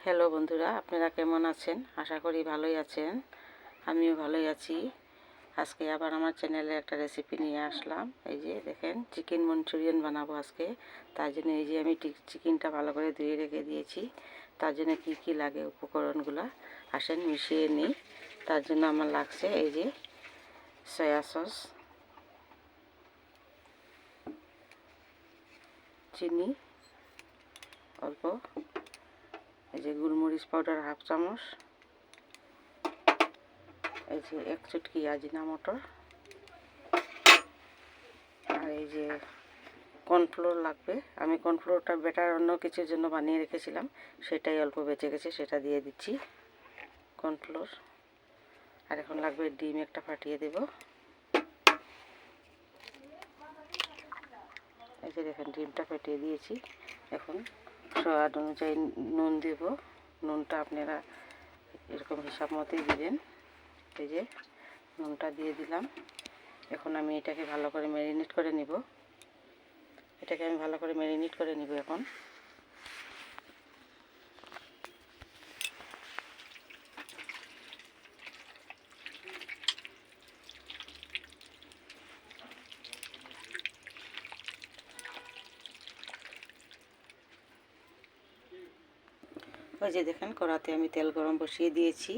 Hello বন্ধুরা, আপনারা কেমন আছেন? আশা করি ভালোই আছেন। আমিও ভালোই আছি। আজকে আবার আমার চ্যানেলে একটা রেসিপি নিয়ে আসলাম। এই যে দেখেন, চিকেন মঞ্চুরিয়ান বানাবো আজকে। তার জন্য এই যে আমি চিকেনটা ভালো করে ধুয়ে রেখে দিয়েছি। তার জন্য কি কি লাগে উপকরণগুলো আসেন মিশিয়ে নিই। তার জন্য আমার লাগছে এই যে সয়া সস, চিনি অল্প, এই যে গোলমরিচ পাউডার হাফ চামচ, এই যে এক চুটকি আজিনামোটো, আর এই যে কর্নফ্লোর লাগবে। আমি কর্নফ্লোরটা বেটার অন্য কিছুর জন্য বানিয়ে রেখেছিলাম, সেটাই অল্প বেঁচে গেছে, সেটা দিয়ে দিচ্ছি কর্নফ্লোর। আর এখন লাগবে ডিম একটা ফাটিয়ে দেব। এই যে দেখেন ডিমটা ফাটিয়ে দিয়েছি। এখন স্বাদ অনুযায়ী নুন দেব। নুনটা আপনারা এরকম হিসাব মতোই দিবেন। এই যে নুনটা দিয়ে দিলাম। এখন আমি এটাকে ভালো করে ম্যারিনেট করে নিব। এখন ওই যে দেখেন কড়াতে আমি তেল গরম বসিয়ে দিয়েছি,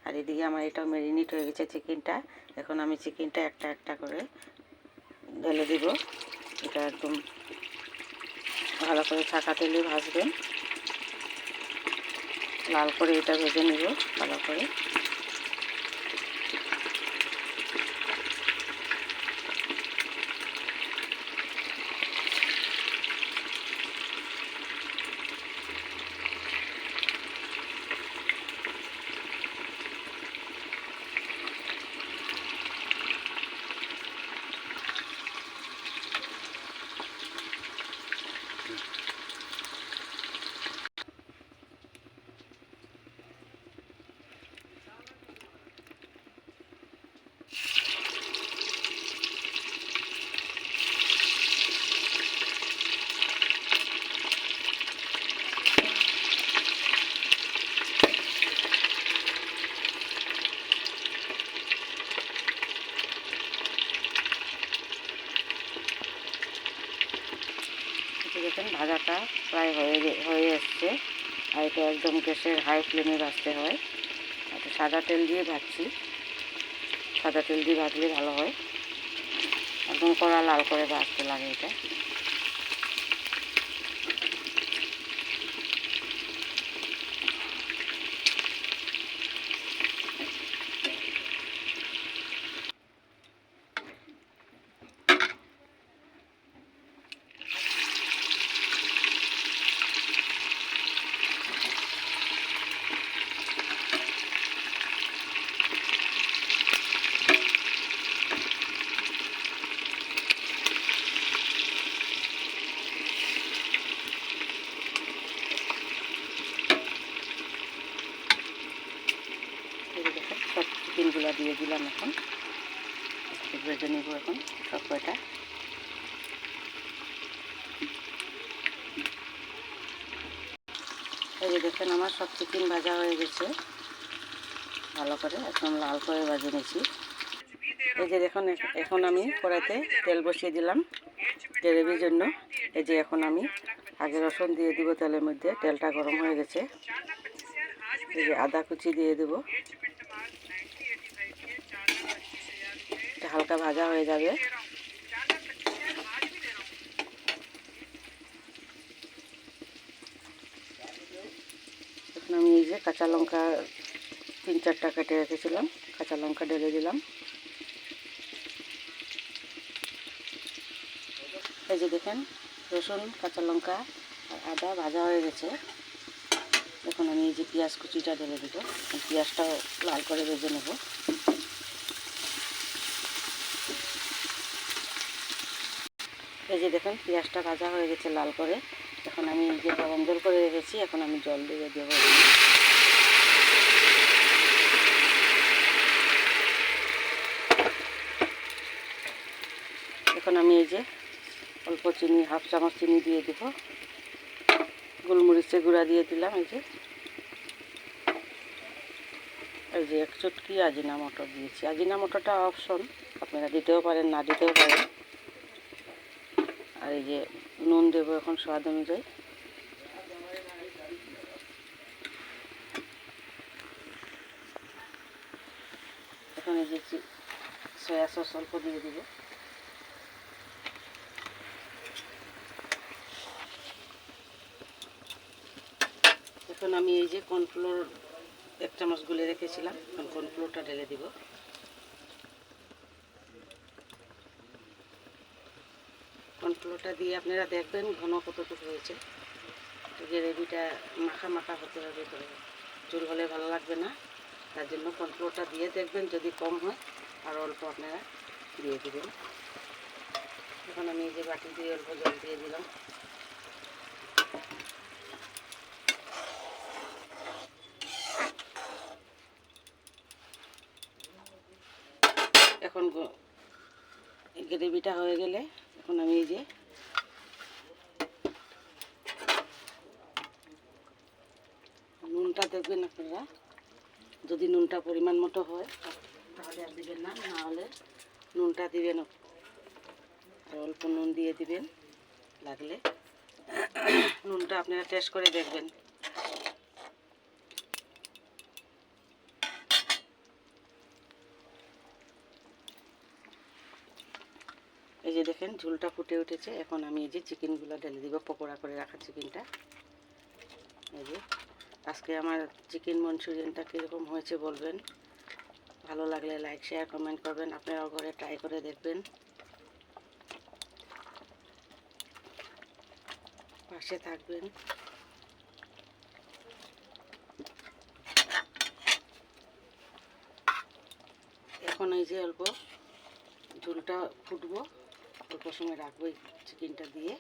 আর এদিকে আমার এটাও ম্যারিনেট হয়ে গেছে চিকেনটা। এখন আমি চিকেনটা একটা একটা করে ঢেলে দিব। এটা একদম ভালো করে ছাকা তেলে ভাজবেন, লাল করে এটা ভেজে নিব ভালো করে। দেখেন ভাজাটা প্রায় হয়ে এসছে। আর এটা একদম গ্যাসের হাই ফ্লেমে ভাজতে হয়। এটা সাদা তেল দিয়ে ভাজছি। সাদা তেল দিয়ে ভাজলে ভালো হয়, একদম কড়া লাল করে ভাজতে লাগে এটা। সব চিকেনগুলো দিয়ে দিলাম। এখন ভেজে নেব এখন সব কয়টা। এই যে দেখেন আমার সব চিকেন ভাজা হয়ে গেছে, ভালো করে একদম লাল করে ভাজে নিয়েছি। এই যে দেখুন এখন আমি কড়াইতে তেল বসিয়ে দিলাম গ্রেভির জন্য। এই যে এখন আমি আগে রসুন দিয়ে দিব তেলের মধ্যে। তেলটা গরম হয়ে গেছে। এই যে আদা কুচি দিয়ে দেব। এটা হালকা ভাজা হয়ে যাবে। এখন আমি এই যে কাঁচা লঙ্কা 3-4টা কেটে রেখেছিলাম, কাঁচা লঙ্কা ঢেলে দিলাম। এই যে দেখেন রসুন, কাঁচা লঙ্কা আর আদা ভাজা হয়ে গেছে। এখন আমি এই যে পেঁয়াজ কুচিটা ঢেলে দেব। পেঁয়াজটাও লাল করে ভেজে নেব। এই যে দেখেন পেঁয়াজটা ভাজা হয়ে গেছে লাল করে। এখন আমি এই যে গরম জল করে রেখেছি, এখন আমি জল দিয়ে দেবো। এখন আমি এই যে অল্প চিনি, হাফ চামচ চিনি দিয়ে দেব। গোলমরিচের গুঁড়া দিয়ে দিলাম। এই যে এই যে এক চুটকি আজিনা মটর দিয়েছি। আজিনা মটরটা অপশন, আপনারা দিতেও পারেন না দিতেও পারেন। আর এই যে নুন দেবো এখন স্বাদ অনুযায়ী। এখন এই যে সয়া সস অল্প দিয়ে দিব। এখন আমি এই যে কর্নফ্লোর 1 চামচ গুলে রেখেছিলাম, এখন কর্নফ্লোরটা ঢেলে দিব। কর্নফ্লোরটা দিয়ে আপনারা দেখবেন ঘন কতটুকু হয়েছে। গ্রেভিটা মাখা মাখা হতে হবে, তো ঝোল হলে ভালো লাগবে না। তার জন্য কর্নফ্লোরটা দিয়ে দেখবেন, যদি কম হয় আর অল্প আপনারা দিয়ে দেবেন। এখন আমি এই যে বাটি দিয়ে অল্প জল দিয়ে দিলাম। এখন গ্রেভিটা হয়ে গেলে এখন আমি এই যে নুনটা দেখবেন আপনারা, যদি নুনটা পরিমাণ মতো হয় তাহলে আর দিবেন না, না হলে নুনটা দিবেন, আর অল্প নুন দিয়ে দিবেন। লাগলে নুনটা আপনারা টেস্ট করে দেখবেন। এই যে দেখেন ঝোলটা ফুটে উঠেছে। এখন আমি এই যে চিকেনগুলো ঢেলে দিব, পকোড়া করে রাখা চিকেনটা। এই যে আজকে আমার চিকেন মঞ্চুরিয়ানটা কীরকম হয়েছে বলবেন। ভালো লাগলে লাইক শেয়ার কমেন্ট করবেন, আপনারাও ঘরে ট্রাই করে দেখবেন, পাশে থাকবেন। এখন এই যে অল্প ঝোলটা ফুটবো, অল্প সময় রাখবো এই চিকেনটা দিয়ে।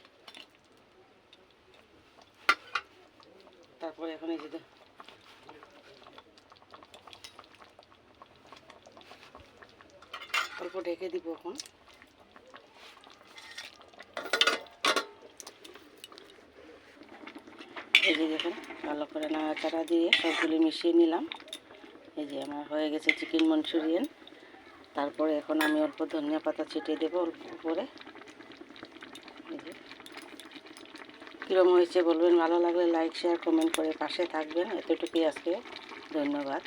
তারপরে এখন এই যে অল্প ঢেকে দিব। এখন এই যে দেখুন ভালো করে নাড়াচাড়া দিয়ে সবগুলি মিশিয়ে নিলাম। এই যে আমার হয়ে গেছে চিকেন মঞ্চুরিয়ান। তারপরে এখন আমি অল্প ধনিয়া পাতা ছিটিয়ে দেবো অল্প করে। এই যে কীরকম হয়েছে বলবেন, ভালো লাগলে লাইক শেয়ার কমেন্ট করে পাশে থাকবেন। এতটুকুই আজকে, ধন্যবাদ।